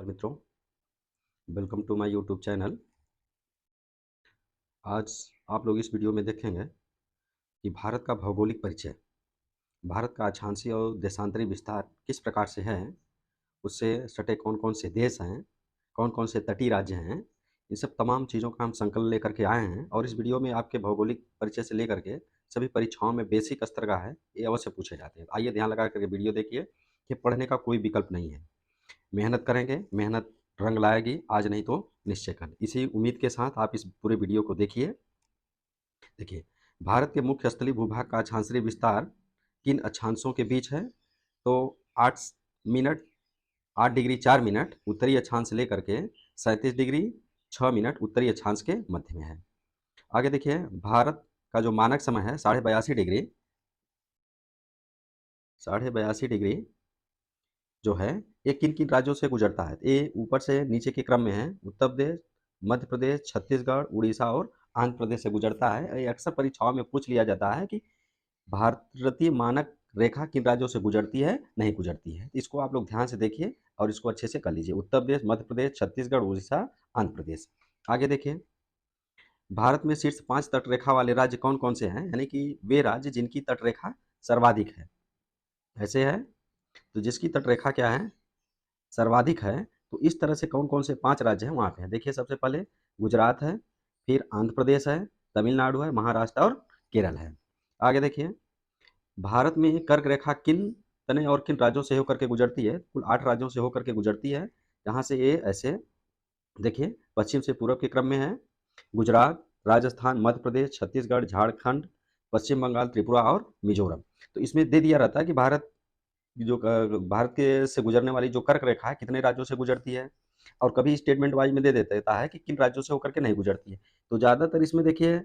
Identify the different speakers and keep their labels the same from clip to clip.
Speaker 1: मित्रों, welcome to my YouTube channel. आज आप लोग इस वीडियो में देखेंगे कि भारत का भौगोलिक परिचय, भारत का अक्षांशीय और देशांतरी विस्तार किस प्रकार से है, उससे सटे कौन-कौन से देश हैं, कौन-कौन से तटीय राज्य हैं, इन सब तमाम चीज़ों का हम संकलन लेकर के आए हैं और इस वीडियो में आपके भौगोलिक परिचय से लेकर के सभी परीक्षाओं में बेसिक स्तर का है, ये अवश्य पूछे जाते हैं। आइए ध्यान लगा करके वीडियो देखिए कि पढ़ने का कोई विकल्प नहीं है। मेहनत करेंगे, मेहनत रंग लाएगी, आज नहीं तो निश्चय कल। इसी उम्मीद के साथ आप इस पूरे वीडियो को देखिए। देखिए, भारत के मुख्य स्थलीय भूभाग का अक्षांशीय विस्तार किन अक्षांशों के बीच है? तो 8 मिनट 8 डिग्री 4 मिनट उत्तरी अक्षांश से लेकर के 37 डिग्री 6 मिनट उत्तरी अक्षांश के मध्य में है। आगे देखिए, भारत का जो मानक समय है 82.5 डिग्री जो है ये किन-किन राज्यों से गुजरता है? ये ऊपर से नीचे के क्रम में है। उत्तर प्रदेश, मध्य प्रदेश, छत्तीसगढ़, उड़ीसा और आंध्र प्रदेश से गुजरता है। ये अक्सर परीक्षाओं में पूछ लिया जाता है कि भारतीय मानक रेखा किन राज्यों से गुजरती है, नहीं गुजरती है। इसको आप लोग ध्यान से देखिए और इसको अच्छे से कर लीजिए। उत्तर प्रदेश, मध्य प्रदेश, छत्तीसगढ़, उड़ीसा, आंध्र प्रदेश। आगे देखिए, भारत में शीर्ष 5 तट रेखा वाले राज्य कौन-कौन से हैं? यानी कि वे राज्य जिनकी तट रेखा सर्वाधिक है। ऐसे है, तो जिसकी तट रेखा क्या है? सर्वाधिक है। तो इस तरह से कौन-कौन से 5 राज्य हैं वहाँ पे हैं। देखिए, सबसे पहले गुजरात है, फिर आंध्र प्रदेश है, तमिलनाडु है, महाराष्ट्र और केरल है। आगे देखिए, भारत में कर्क रेखा किन तने और किन राज्यों से होकर के गुजरती है? कुल 8 राज्यों से होकर के गुजरती है, जहाँ से ये ऐसे देखिए पश्चिम से पूर्व के क्रम में है। गुजरात, राजस्थान, मध्य प्रदेश, छत्तीसगढ़, झारखंड, पश्चिम बंगाल, त्रिपुरा और मिजोरम। तो इसमें दे दिया रहता है कि भारत के से गुजरने वाली जो कर्क रेखा है कितने राज्यों से गुजरती है, और कभी स्टेटमेंट वाइज में दे देता है कि किन राज्यों से होकर के नहीं गुजरती है। तो ज़्यादातर इसमें देखिए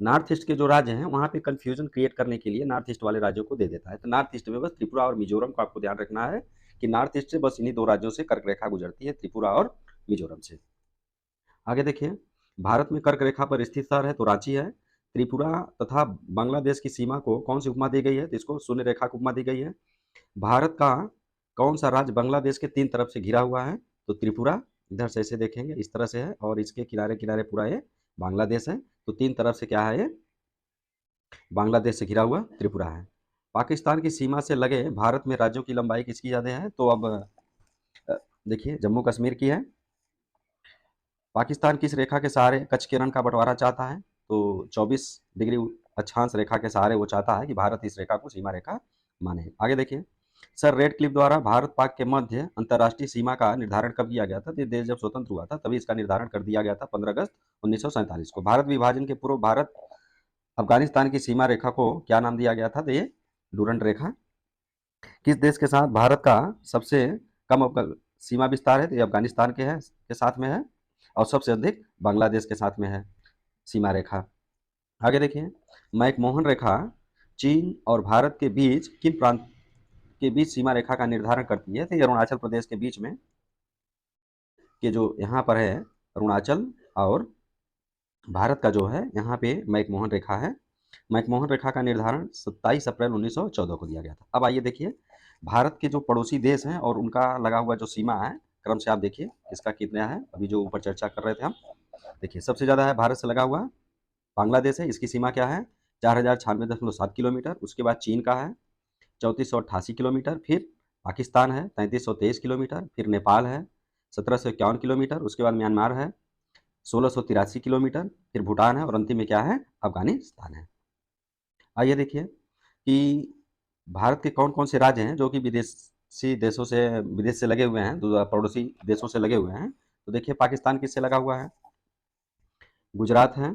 Speaker 1: नॉर्थ ईस्ट के जो राज्य हैं वहाँ पे कन्फ्यूजन क्रिएट करने के लिए नॉर्थ ईस्ट वाले राज्यों को दे देता है। तो नॉर्थ ईस्ट में बस त्रिपुरा और मिजोरम को आपको ध्यान रखना है कि नॉर्थ ईस्ट से बस इन्हीं 2 राज्यों से कर्क रेखा गुजरती है, त्रिपुरा और मिजोरम से। आगे देखिए, भारत में कर्क रेखा पर स्थित शहर है तो रांची है। त्रिपुरा तथा बांग्लादेश की सीमा को कौन सी उपमा दी गई है? तो इसको शून्य रेखा की उपमा दी गई है। भारत का कौन सा राज्य बांग्लादेश के 3 तरफ से घिरा हुआ है? तो त्रिपुरा। इधर से ऐसे देखेंगे इस तरह से है और इसके किनारे-किनारे पूरा ये बांग्लादेश है। तो 3 तरफ से क्या है ये? बांग्लादेश से घिरा हुआ त्रिपुरा है। पाकिस्तान की सीमा से लगे भारत में राज्यों की लंबाई किसकी ज़्यादा है? तो अब देखिए जम्मू कश्मीर की है। पाकिस्तान किस रेखा के सहारे कच्छ के रण का बंटवारा चाहता है? तो 24 डिग्री अक्षांश रेखा के सहारे वो चाहता है कि भारत इस रेखा को सीमा रेखा माने। आगे देखिए, सर रेडक्लिफ द्वारा भारत पाक के मध्य अंतर्राष्ट्रीय सीमा का निर्धारण कब किया गया था? तो देश जब स्वतंत्र हुआ था तभी इसका निर्धारण कर दिया गया था 15 अगस्त 1947 को। भारत विभाजन के पूर्व भारत अफगानिस्तान की सीमा रेखा को क्या नाम दिया गया था? तो ये डूरंड रेखा। किस देश के साथ भारत का सबसे कम सीमा विस्तार है? तो ये अफगानिस्तान के साथ में है और सबसे अधिक बांग्लादेश के साथ में है सीमा रेखा। आगे देखिए, मैकमोहन रेखा चीन और भारत के बीच किन प्रांत के बीच सीमा रेखा का निर्धारण करती है? तो ये अरुणाचल प्रदेश के बीच में के जो यहाँ पर है अरुणाचल और भारत का जो है यहाँ पे मैकमोहन रेखा है। मैकमोहन रेखा का निर्धारण 27 अप्रैल 1914 को दिया गया था। अब आइए देखिए, भारत के जो पड़ोसी देश हैं और उनका लगा हुआ जो सीमा है क्रम से आप देखिए इसका कितना है। अभी जो ऊपर चर्चा कर रहे थे हम, देखिए सबसे ज़्यादा है भारत से लगा हुआ बांग्लादेश है। इसकी सीमा क्या है? 4096.7 किलोमीटर। उसके बाद चीन का है 3488 किलोमीटर। फिर पाकिस्तान है 3323 किलोमीटर। फिर नेपाल है 1751 किलोमीटर। उसके बाद म्यांमार है 1683 किलोमीटर। फिर भूटान है और अंतिम में क्या है? अफगानिस्तान है। आइए देखिए कि भारत के कौन-कौन से राज्य हैं जो कि विदेश से लगे हुए हैं, पड़ोसी देशों से लगे हुए हैं। तो देखिए पाकिस्तान किससे लगा हुआ है? गुजरात है,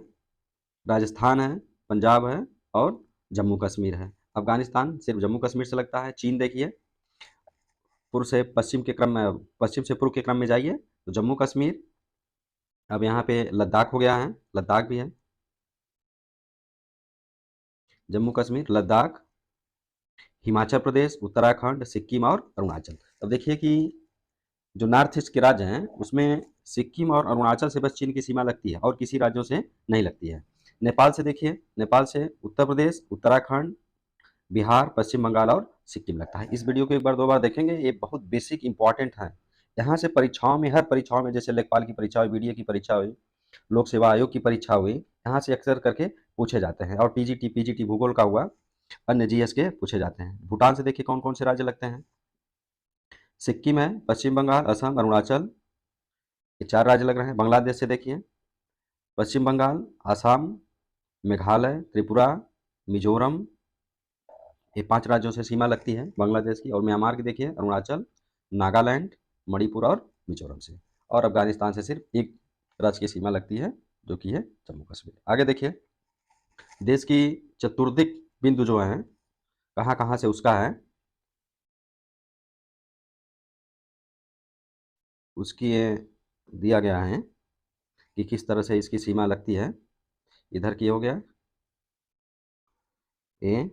Speaker 1: राजस्थान है, पंजाब है और जम्मू कश्मीर है। अफगानिस्तान सिर्फ जम्मू कश्मीर से लगता है। चीन देखिए पूर्व से पश्चिम के क्रम में, पश्चिम से पूर्व के क्रम में जाइए तो जम्मू कश्मीर। अब यहाँ पे लद्दाख हो गया है, लद्दाख भी है। जम्मू कश्मीर, लद्दाख, हिमाचल प्रदेश, उत्तराखंड, सिक्किम और अरुणाचल। अब देखिए कि जो नॉर्थ ईस्ट के राज्य हैं उसमें सिक्किम और अरुणाचल से बस चीन की सीमा लगती है और किसी राज्यों से नहीं लगती है। नेपाल से देखिए, नेपाल से उत्तर प्रदेश, उत्तराखंड, बिहार, पश्चिम बंगाल और सिक्किम लगता है। इस वीडियो को एक बार 2 बार देखेंगे, ये बहुत बेसिक इंपॉर्टेंट है। यहाँ से परीक्षाओं में, हर परीक्षाओं में, जैसे लेखपाल की परीक्षा हुई, बीडीए की परीक्षा हुई, लोक सेवा आयोग की परीक्षा हुई, यहाँ से अक्सर करके पूछे जाते हैं। और टीजीटी, पीजीटी भूगोल का हुआ, अन्य जीएस के पूछे जाते हैं। भूटान से देखिए कौन कौन से राज्य लगते हैं। सिक्किम है, पश्चिम बंगाल, असम, अरुणाचल, ये 4 राज्य लग रहे हैं। बांग्लादेश से देखिए पश्चिम बंगाल, असम, मेघालय, त्रिपुरा, मिजोरम, ये 5 राज्यों से सीमा लगती है बांग्लादेश की। और म्यांमार की देखिए अरुणाचल, नागालैंड, मणिपुर और मिजोरम से। और अफगानिस्तान से सिर्फ एक राज्य की सीमा लगती है, जो कि है जम्मू कश्मीर। आगे देखिए देश की चतुर्दिक बिंदु जो है कहाँ कहाँ से उसका है, उसकी ये दिया गया है कि किस तरह से इसकी सीमा लगती है। इधर की हो गया ये,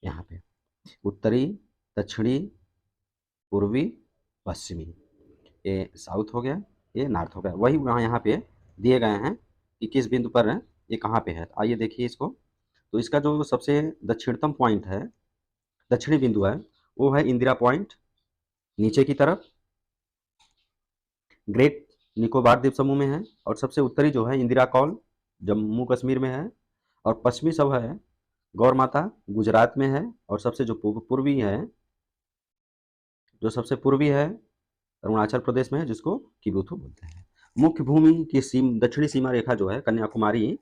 Speaker 1: यहाँ पे उत्तरी, दक्षिणी, पूर्वी, पश्चिमी, ये साउथ हो गया, ये नॉर्थ हो गया। वही वहाँ यहाँ पे दिए गए हैं कि किस बिंदु पर है, ये कहाँ पे है। तो आइए देखिए इसको। तो इसका जो सबसे दक्षिणतम पॉइंट है, दक्षिणी बिंदु है, वो है इंदिरा पॉइंट नीचे की तरफ, ग्रेट निकोबार द्वीप समूह में है। और सबसे उत्तरी जो है इंदिरा कॉल जम्मू कश्मीर में है। और पश्चिमी सब है गौर माता गुजरात में है। और सबसे जो पूर्वी है, जो सबसे पूर्वी है अरुणाचल प्रदेश में है, जिसको किबुथु बोलते हैं। मुख्य भूमि की दक्षिणी सीमा रेखा जो है कन्याकुमारी,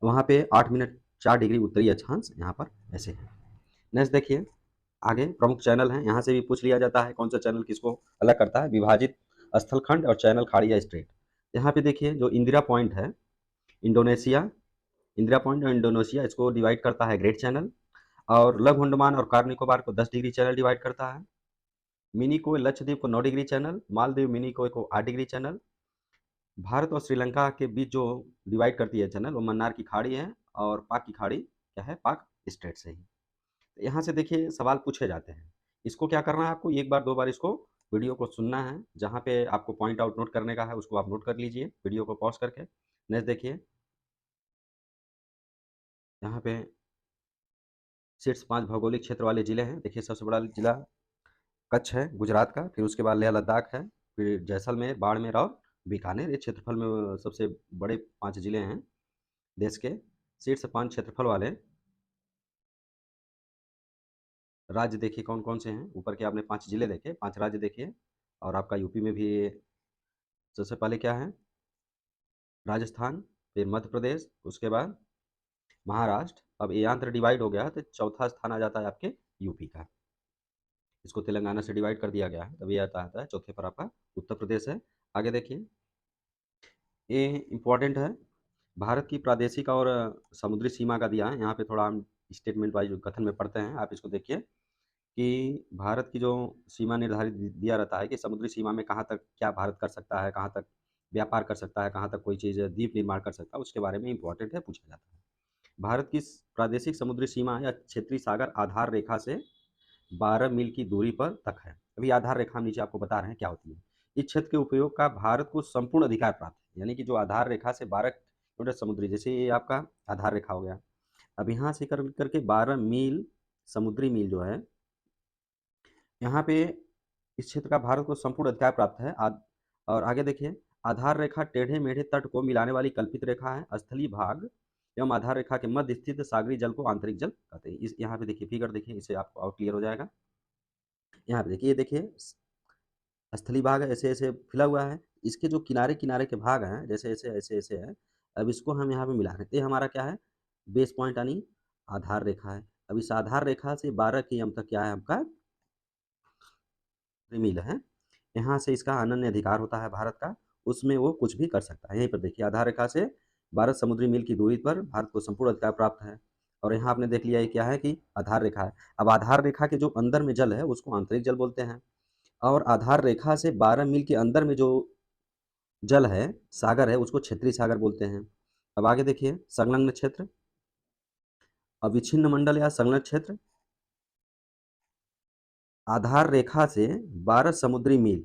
Speaker 1: वहाँ पे 8 मिनट 4 डिग्री उत्तरी अक्षांश यहाँ पर ऐसे है। नेक्स्ट देखिए आगे प्रमुख चैनल हैं, यहाँ से भी पूछ लिया जाता है कौन सा चैनल किसको अलग करता है। विभाजित स्थलखंड और चैनल खाड़ी या स्ट्रेट। यहाँ पे देखिए जो इंदिरा पॉइंट है इंडोनेशिया, इंदिरा पॉइंट और इंडोनेशिया इसको डिवाइड करता है ग्रेट चैनल। और लघु अंडमान और कार निकोबार को 10 डिग्री चैनल डिवाइड करता है। मिनिकोय लक्षद्वीप को 9 डिग्री चैनल, मालदीव मिनिकोय को 8 डिग्री चैनल। भारत और श्रीलंका के बीच जो डिवाइड करती है चैनल, वो मन्नार की खाड़ी है। और पाक की खाड़ी क्या है, पाक स्ट्रेट से ही। तो यहाँ से देखिए सवाल पूछे जाते हैं। इसको क्या करना है आपको, एक बार 2 बार इसको वीडियो को सुनना है। जहाँ पे आपको पॉइंट आउट नोट करने का है उसको आप नोट कर लीजिए वीडियो को पॉज करके। नेक्स्ट देखिए यहाँ पे शीर्ष 5 भौगोलिक क्षेत्र वाले जिले हैं। देखिए सबसे बड़ा जिला कच्छ है गुजरात का, फिर उसके बाद लेह लद्दाख है, फिर जैसलमेर, बाड़मेर और बीकानेर। ये क्षेत्रफल में सबसे बड़े 5 जिले हैं देश के। शीर्ष 5 क्षेत्रफल वाले राज्य देखिए कौन कौन से हैं। ऊपर के आपने 5 जिले देखे, 5 राज्य देखिए। और आपका यूपी में भी सबसे पहले क्या है, राजस्थान, फिर मध्य प्रदेश, उसके बाद महाराष्ट्र। अब ये आंध्र डिवाइड हो गया तो चौथा स्थान आ जाता है आपके यूपी का। इसको तेलंगाना से डिवाइड कर दिया गया है, तभी आता है चौथे पर आपका उत्तर प्रदेश है। आगे देखिए ये इम्पोर्टेंट है, भारत की प्रादेशिक और समुद्री सीमा का दिया है। यहाँ पे थोड़ा हम स्टेटमेंट वाइज कथन में पढ़ते हैं, आप इसको देखिए कि भारत की जो सीमा निर्धारित दिया रहता है कि समुद्री सीमा में कहाँ तक क्या भारत कर सकता है, कहाँ तक व्यापार कर सकता है, कहाँ तक कोई चीज़ द्वीप निर्माण कर सकता है, उसके बारे में इंपॉर्टेंट है, पूछा जाता है। भारत की प्रादेशिक समुद्री सीमा या क्षेत्रीय सागर आधार रेखा से 12 मील की दूरी पर तक है। अभी आधार रेखा हम नीचे आपको बता रहे हैं क्या होती है। इस क्षेत्र के उपयोग का भारत को संपूर्ण अधिकार प्राप्त है। यानी कि जो आधार रेखा से 12 किलोमीटर समुद्री, जैसे ये आपका आधार रेखा हो गया, अब यहाँ से करके 12 मील समुद्री मील जो है, यहाँ पे इस क्षेत्र का भारत को संपूर्ण अधिकार प्राप्त है। और आगे देखिए आधार रेखा टेढ़े मेढ़े तट को मिलाने वाली कल्पित रेखा है। स्थलीय भाग एवं आधार रेखा के मध्य स्थित सागरी जल को आंतरिक जल कहते हैं। इस यहाँ पे देखिए फिगर देखिए, इससे आपको और क्लियर हो जाएगा। यहाँ पे देखिए, ये देखिए स्थलीय भाग है, ऐसे ऐसे फिला हुआ है। इसके जो किनारे किनारे के भाग हैं, जैसे ऐसे ऐसे ऐसे है, अब इसको हम यहाँ पे मिला रहे हैं। ये हमारा क्या है, बेस पॉइंट यानी आधार रेखा है। अब इस आधार रेखा से 12 की एम तक क्या है आपका मिल है। यहाँ से इसका अनन्य अधिकार होता है भारत का, उसमें वो कुछ भी कर सकता है। यहीं पर देखिए आधार रेखा से 12 समुद्री मील की दूरी पर भारत को संपूर्ण अधिकार प्राप्त है। और यहाँ आपने देख लिया ये क्या है कि आधार रेखा है। अब आधार रेखा के जो अंदर में जल है उसको आंतरिक जल बोलते हैं। और आधार रेखा से 12 मील के अंदर में जो जल है, सागर है, उसको क्षेत्रीय सागर बोलते हैं। अब आगे देखिए संलग्न क्षेत्र, अविच्छिन्न मंडल या संलग्न क्षेत्र आधार रेखा से 12 समुद्री मील,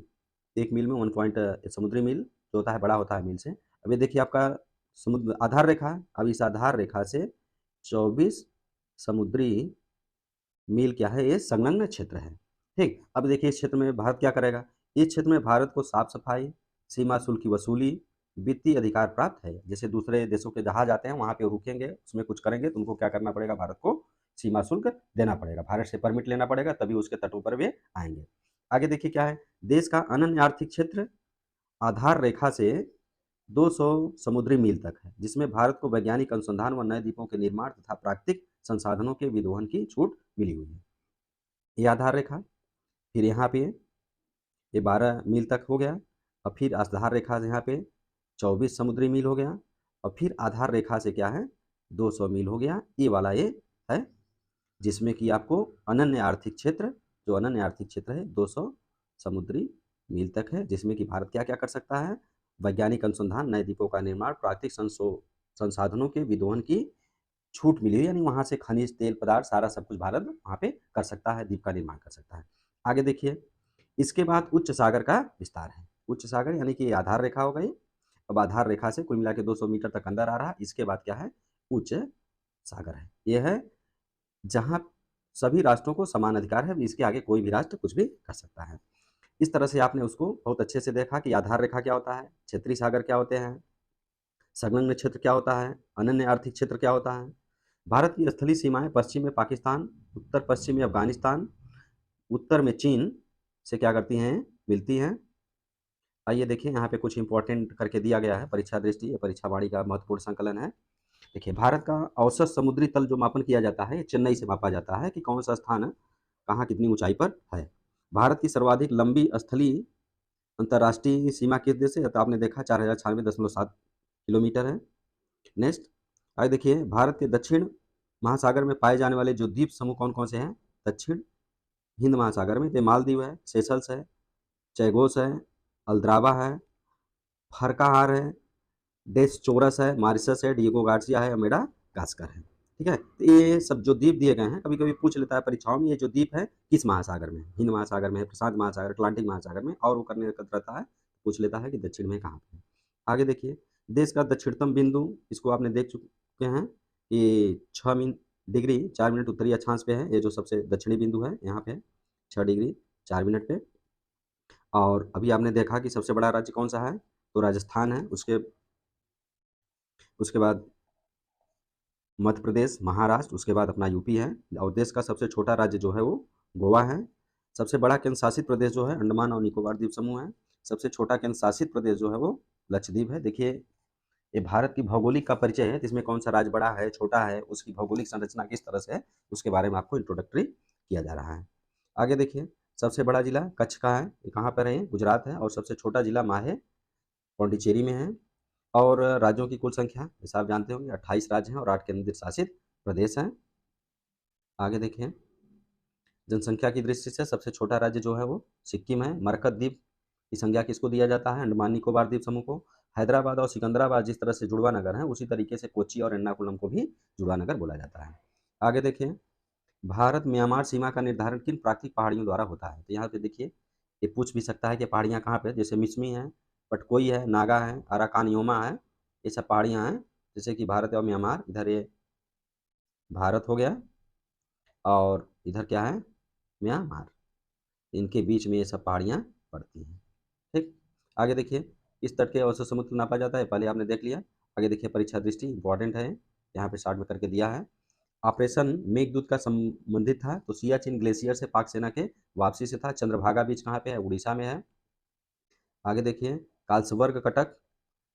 Speaker 1: एक मील में 1 पॉइंट समुद्री मील जो होता है बड़ा होता है मील से। अब ये देखिए आपका समुद्र आधार रेखा है। अब इस आधार रेखा से 24 समुद्री मील क्या है, ये संलग्न क्षेत्र है। ठीक, अब देखिए इस क्षेत्र में भारत क्या करेगा? इस क्षेत्र में भारत को साफ-सफाई, सीमा शुल्क की वसूली, वित्तीय अधिकार प्राप्त है। जैसे दूसरे देशों के जहाज आते हैं, वहाँ पे रुकेंगे, उसमें कुछ करेंगे तो उनको क्या करना पड़ेगा? भारत को सीमा शुल्क देना पड़ेगा। भारत से परमिट लेना पड़ेगा, तभी उसके तटों पर वे आएँगे। आगे देखिए क्या है? देश का अनन्य आर्थिक क्षेत्र आधार रेखा से 200 समुद्री मील तक है, जिसमें भारत को वैज्ञानिक अनुसंधान व नए द्वीपों के निर्माण तथा प्राकृतिक संसाधनों के विदोहन की छूट मिली हुई है। ये आधार रेखा, फिर यहाँ पे ये 12 मील तक हो गया, और फिर आधार रेखा से यहाँ पे 24 समुद्री मील हो गया, और फिर आधार रेखा से क्या है? 200 मील हो गया। ये वाला ये है, जिसमें कि आपको अनन्य आर्थिक क्षेत्र, जो अनन्य आर्थिक क्षेत्र है 200 समुद्री मील तक है, जिसमें कि भारत क्या-क्या कर सकता है? वैज्ञानिक अनुसंधान, नए द्वीपों का निर्माण, प्राकृतिक संसाधनों के विदोहन की छूट मिली है, यानी वहाँ से खनिज, तेल पदार्थ सारा सब कुछ भारत वहाँ पे कर सकता है, द्वीप का निर्माण कर सकता है। आगे देखिए, इसके बाद उच्च सागर का विस्तार है। उच्च सागर यानी कि आधार रेखा हो गई, अब आधार रेखा से कुल मिला के 200 मीटर तक अंदर आ रहा है, इसके बाद क्या है? उच्च सागर है। ये है जहाँ सभी राष्ट्रों को समान अधिकार है, इसके आगे कोई भी राष्ट्र कुछ भी कर सकता है। इस तरह से आपने उसको बहुत अच्छे से देखा कि आधार रेखा क्या होता है, क्षेत्रीय सागर क्या होते हैं, संलग्न क्षेत्र क्या होता है, अनन्य आर्थिक क्षेत्र क्या होता है। भारत की स्थलीय सीमाएं पश्चिम में पाकिस्तान, उत्तर पश्चिम में अफगानिस्तान, उत्तर में चीन से क्या करती हैं? मिलती हैं। आइए देखिए यहाँ पे कुछ इंपॉर्टेंट करके दिया गया है परीक्षा दृष्टि, ये परीक्षा वाणी का महत्वपूर्ण संकलन है। देखिए भारत का औसत समुद्री तल जो मापन किया जाता है, चेन्नई से मापा जाता है कि कौन सा स्थान कहाँ कितनी ऊंचाई पर है। भारत की सर्वाधिक लंबी स्थलीय अंतर्राष्ट्रीय सीमा किस देश से है? तो आपने देखा 4096.7 किलोमीटर है। नेक्स्ट, आगे देखिए भारत के दक्षिण महासागर में पाए जाने वाले जो द्वीप समूह कौन कौन से हैं? दक्षिण हिंद महासागर में, तो मालदीव है, सेशल्स है, चैगोस है, अल्द्रावा है, फरकाहार है, डेसचोरस है, मॉरिशस है, डिएगो गार्सिया है, मेडागास्कर है। ठीक है, तो ये सब जो द्वीप दिए गए हैं, कभी कभी पूछ लेता है परीक्षाओं में, ये जो द्वीप है किस महासागर में? हिंद महासागर में है, प्रशांत महासागर, अटलांटिक महासागर में, और वो करने रहता है, पूछ लेता है कि दक्षिण में कहाँ पे है। आगे देखिए, देश का दक्षिणतम बिंदु, इसको आपने देख चुके हैं कि 6 डिग्री 4 मिनट उत्तरी अक्षांश पे है, ये जो सबसे दक्षिणी बिंदु है यहाँ पे है 6 डिग्री 4 मिनट पे। और अभी आपने देखा कि सबसे बड़ा राज्य कौन सा है? तो राजस्थान है, उसके उसके बाद मध्य प्रदेश, महाराष्ट्र, उसके बाद अपना यूपी है, और देश का सबसे छोटा राज्य जो है वो गोवा है। सबसे बड़ा केंद्र शासित प्रदेश जो है अंडमान और निकोबार द्वीप समूह है। सबसे छोटा केंद्र शासित प्रदेश जो है वो लक्षद्वीप है। देखिए ये भारत की भौगोलिक का परिचय है, इसमें कौन सा राज्य बड़ा है, छोटा है, उसकी भौगोलिक संरचना किस तरह से है, उसके बारे में आपको इंट्रोडक्टरी किया जा रहा है। आगे देखिए, सबसे बड़ा जिला कच्छ का है, ये कहाँ पर है? गुजरात है। और सबसे छोटा जिला माहे पौंडीचेरी में है। और राज्यों की कुल संख्या जैसा आप जानते होंगे 28 राज्य हैं और 8 केंद्र शासित प्रदेश हैं। आगे देखिए, जनसंख्या की दृष्टि से सबसे छोटा राज्य जो है वो सिक्किम है। मरकत द्वीप की संज्ञा किसको दिया जाता है? अंडमान निकोबार द्वीप समूह को। हैदराबाद और सिकंदराबाद जिस तरह से जुड़वा नगर है, उसी तरीके से कोच्चि और एर्नाकुलम को भी जुड़वा नगर बोला जाता है। आगे देखिए, भारत म्यांमार सीमा का निर्धारण किन प्राकृतिक पहाड़ियों द्वारा होता है? तो यहाँ पे देखिए, ये पूछ भी सकता है कि पहाड़ियाँ कहाँ पे, जैसे मिसमी है, पटकोई है, नागा है, अराकानयोमा है, ये सब पहाड़ियाँ हैं। जैसे कि भारत और म्यांमार, इधर ये भारत हो गया और इधर क्या है? म्यांमार। इनके बीच में ये सब पहाड़ियाँ पड़ती हैं। ठीक, आगे देखिए, इस तट के औसत समुद्र नापा जाता है, पहले आपने देख लिया। आगे देखिए, परीक्षा दृष्टि इंपॉर्टेंट है, यहाँ पे शॉर्ट में करके दिया है। ऑपरेशन मेघदूत का संबंधित था तो सियाचिन ग्लेशियर से पाक सेना के वापसी से था। चंद्रभागा बीच कहाँ पे है? उड़ीसा में है। आगे देखिए, काल्सवर्ग कटक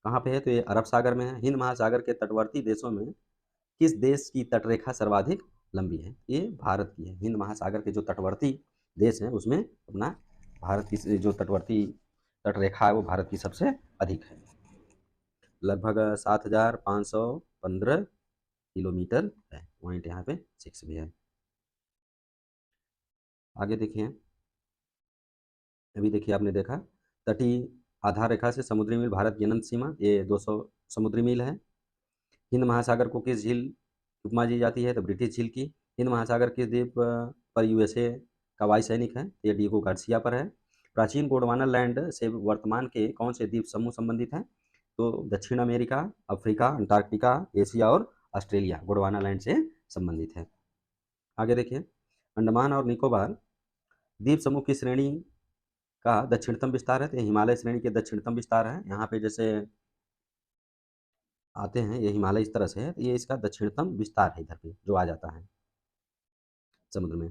Speaker 1: कहाँ पे है? तो ये अरब सागर में है। हिंद महासागर के तटवर्ती देशों में किस देश की तटरेखा सर्वाधिक लंबी है? ये भारत की है। हिंद महासागर के जो तटवर्ती देश हैं उसमें अपना भारत की जो तटवर्ती तटरेखा है वो भारत की सबसे अधिक है, लगभग 7515 किलोमीटर है। पॉइंट यहाँ पे 6 भी है। आगे देखिए, अभी देखिए आपने देखा तटीय आधार रेखा से समुद्री मील भारत की अनंत सीमा, ये 200 समुद्री मील है। हिंद महासागर को किस झील की उपमा दी जाती है? तो ब्रिटिश झील की। हिंद महासागर किस द्वीप पर यूएसए का वायुसैनिक है? ये डिएगो गार्सिया पर है। प्राचीन गोंडवाना लैंड से वर्तमान के कौन से द्वीप समूह संबंधित हैं? तो दक्षिण अमेरिका, अफ्रीका, अंटार्कटिका, एशिया और ऑस्ट्रेलिया गोंडवाना लैंड से संबंधित है। आगे देखिए, अंडमान और निकोबार द्वीप समूह की श्रेणी का दक्षिणतम विस्तार है, तो ये हिमालय श्रेणी के दक्षिणतम विस्तार है। यहाँ पे जैसे आते हैं, ये हिमालय इस तरह से है, तो ये इसका दक्षिणतम विस्तार है इधर पे जो आ जाता है समुद्र में।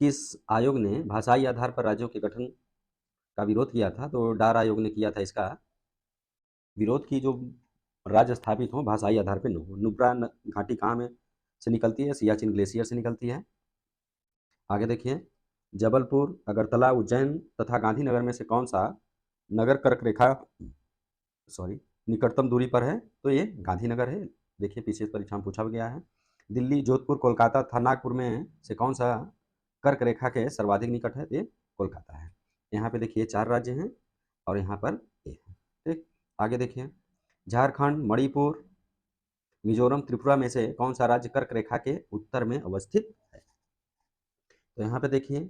Speaker 1: किस आयोग ने भाषाई आधार पर राज्यों के गठन का विरोध किया था? तो डार आयोग ने किया था इसका विरोध की जो राज्य स्थापित हो भाषाई आधार पर न हो। नुब्रा घाटी कहाँ में से निकलती है? सियाचिन ग्लेशियर से निकलती है। आगे देखिए, जबलपुर, अगरतला, उज्जैन तथा गांधीनगर में से कौन सा नगर कर्क रेखा सॉरी निकटतम दूरी पर है? तो ये गांधीनगर है। देखिए पीछे परीक्षा में पूछा गया है। दिल्ली, जोधपुर, कोलकाता तथा नागपुर में से कौन सा कर्क रेखा के सर्वाधिक निकट है? ये कोलकाता है। यहाँ पे देखिए 4 राज्य हैं और यहाँ पर ये है। ठीक, आगे देखिए, झारखंड, मणिपुर, मिजोरम, त्रिपुरा में से कौन सा राज्य कर्क रेखा के उत्तर में अवस्थित है? तो यहाँ पे देखिए,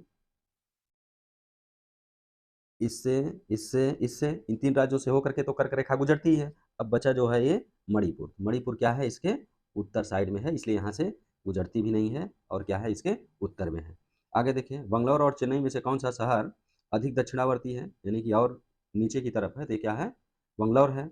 Speaker 1: इससे इससे इससे इन 3 राज्यों से होकर के तो कर्क रेखा गुजरती है। अब बचा जो है ये मणिपुर। मणिपुर क्या है? इसके उत्तर साइड में है, इसलिए यहाँ से गुजरती भी नहीं है और क्या है इसके उत्तर में है। आगे देखिए, बंगलौर और चेन्नई में से कौन सा शहर अधिक दक्षिणावर्ती है, यानी कि और नीचे की तरफ है? तो क्या है? बंगलौर है।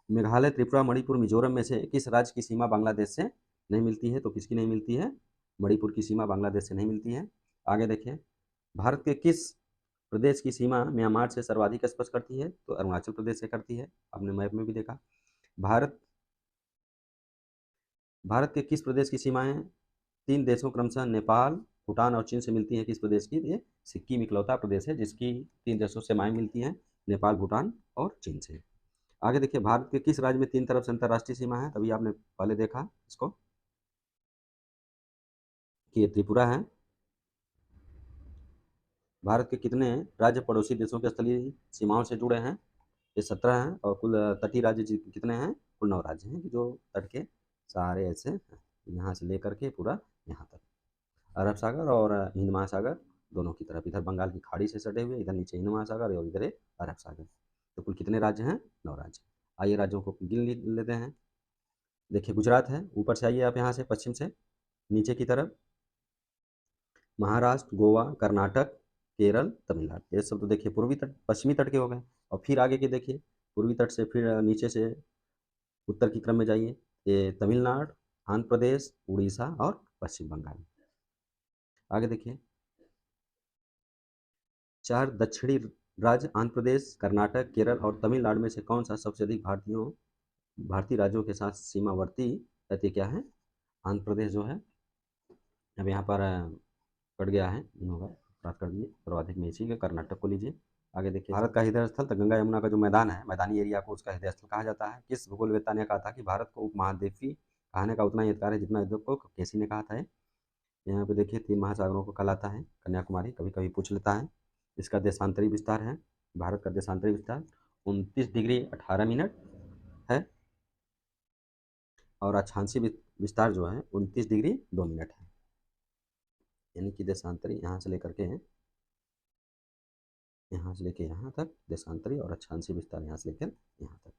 Speaker 1: मेघालय, त्रिपुरा, मणिपुर, मिजोरम में से किस राज्य की सीमा बांग्लादेश से नहीं मिलती है? तो किसकी नहीं मिलती है? मणिपुर की सीमा बांग्लादेश से नहीं मिलती है। आगे देखिए, भारत के किस प्रदेश की सीमा म्यांमार से सर्वाधिक स्पर्श करती है? तो अरुणाचल प्रदेश से करती है। आपने मैप में भी देखा। भारत भारत के किस प्रदेश की सीमाएं 3 देशों क्रमशः नेपाल, भूटान और चीन से मिलती हैं? किस प्रदेश की? ये सिक्किम इकलौता प्रदेश है जिसकी 3 देशों से सीमाएं मिलती हैं, नेपाल, भूटान और चीन से। आगे देखिए, भारत के किस राज्य में 3 तरफ से अंतर्राष्ट्रीय सीमा है? तभी आपने पहले देखा इसको कि ये त्रिपुरा है। भारत के कितने राज्य पड़ोसी देशों के स्थलीय सीमाओं से जुड़े हैं? ये 17 हैं और कुल तटीय राज्य कितने हैं? कुल 9 राज्य हैं कि जो तट के सारे ऐसे हैं, यहाँ से लेकर के पूरा यहाँ तक अरब सागर और हिंद महासागर दोनों की तरफ, इधर बंगाल की खाड़ी से सटे हुए, इधर नीचे हिंद महासागर और इधर अरब सागर। तो कुल कितने राज्य हैं? 9 राज्य। आइए राज्यों को गिन लेते हैं। देखिए, गुजरात है, ऊपर से आइए आप यहाँ से पश्चिम से नीचे की तरफ, महाराष्ट्र, गोवा, कर्नाटक, केरल, तमिलनाडु, ये सब तो देखिए पूर्वी तट पश्चिमी तट के हो गए। और फिर आगे के देखिए, पूर्वी तट से फिर नीचे से उत्तर की क्रम में जाइए, ये तमिलनाडु, आंध्र प्रदेश, उड़ीसा और पश्चिम बंगाल। आगे देखिए, 4 दक्षिणी राज्य आंध्र प्रदेश, कर्नाटक, केरल और तमिलनाडु में से कौन सा सबसे अधिक भारतीय राज्यों के साथ सीमावर्ती रहती क्या है? आंध्र प्रदेश जो है। अब यहाँ पर कट गया है, नहीं होगा, प्राप्त कर दिए, सर्वाधिक में इसी के कर्नाटक को लीजिए। आगे देखिए, भारत का हृदय स्थल तो गंगा यमुना का जो मैदान है, मैदानी एरिया को उसका हृदय स्थल कहा जाता है। किस भूगोलवेत्ता ने कहा था कि भारत को उपमहाद्वीपीय कहने का उतना ही अधिकार है जितना युद्ध को केसी ने कहा था? यहाँ पे देखिए 3 महासागरों को कहलाता है कन्याकुमारी, कभी कभी पूछ लेता है। इसका देशांतरी विस्तार है, भारत का देशांतरी विस्तार 29 डिग्री 18 मिनट है और अक्षांशीय विस्तार जो है 29 डिग्री 2 मिनट है, यानी कि देशांतरी यहाँ से लेकर के यहाँ से लेके यहाँ तक देशांतरी और अक्षांशीय विस्तार यहाँ से लेकर यहाँ तक।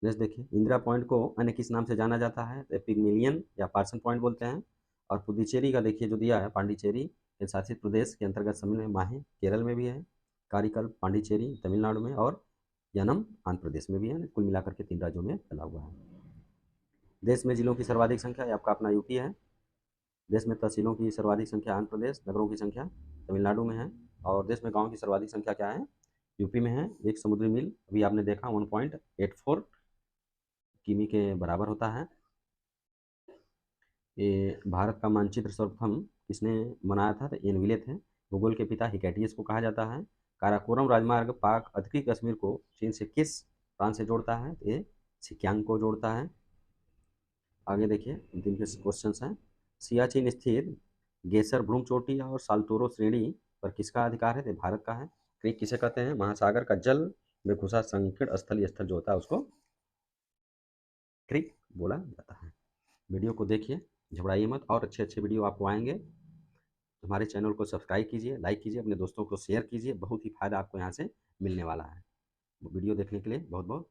Speaker 1: नेक्स्ट देखिए, इंदिरा पॉइंट को अन्य किस नाम से जाना जाता है? तो पिगमिलियन या पार्सन पॉइंट बोलते हैं। और पुदुचेरी का देखिए जो दिया है, पांडिचेरी केंद्र शासित प्रदेश के अंतर्गत सम्मिलित में माहे केरल में भी है, कारिकल पांडिचेरी तमिलनाडु में और यनम आंध्र प्रदेश में भी है। कुल मिलाकर के 3 राज्यों में फैला हुआ है। देश में जिलों की सर्वाधिक संख्या आपका अपना यूपी है। देश में तहसीलों की सर्वाधिक संख्या आंध्र प्रदेश, नगरों की संख्या तमिलनाडु में है और देश में गाँव की सर्वाधिक संख्या क्या है? यूपी में है। एक समुद्री मील अभी आपने देखा 1.84 किमी के बराबर होता है। ये भारत का मानचित्र सर्वप्रथम किसने बनाया था? तो एन विले थे। भूगोल के पिता हिकैटियस को कहा जाता है। काराकोरम राजमार्ग पाक अधिकृत कश्मीर को चीन से किस प्रांत से जोड़ता है? तो ये सिक्यांग को जोड़ता है। आगे देखिए, अंतिम के क्वेश्चन हैं। सियाचिन स्थित गेसर भ्रूण चोटी और साल्तोरो श्रेणी पर किसका अधिकार है? तो भारत का है। क्रीक किसे कहते हैं? महासागर का जल में घुसा संकीर्ण स्थलीय स्थल जो होता है उसको क्रीक बोला जाता है। वीडियो को देखिए, घबराइए मत, और अच्छे अच्छे वीडियो आपको आएंगे। हमारे चैनल को सब्सक्राइब कीजिए, लाइक कीजिए, अपने दोस्तों को शेयर कीजिए, बहुत ही फ़ायदा आपको यहाँ से मिलने वाला है। वीडियो देखने के लिए बहुत बहुत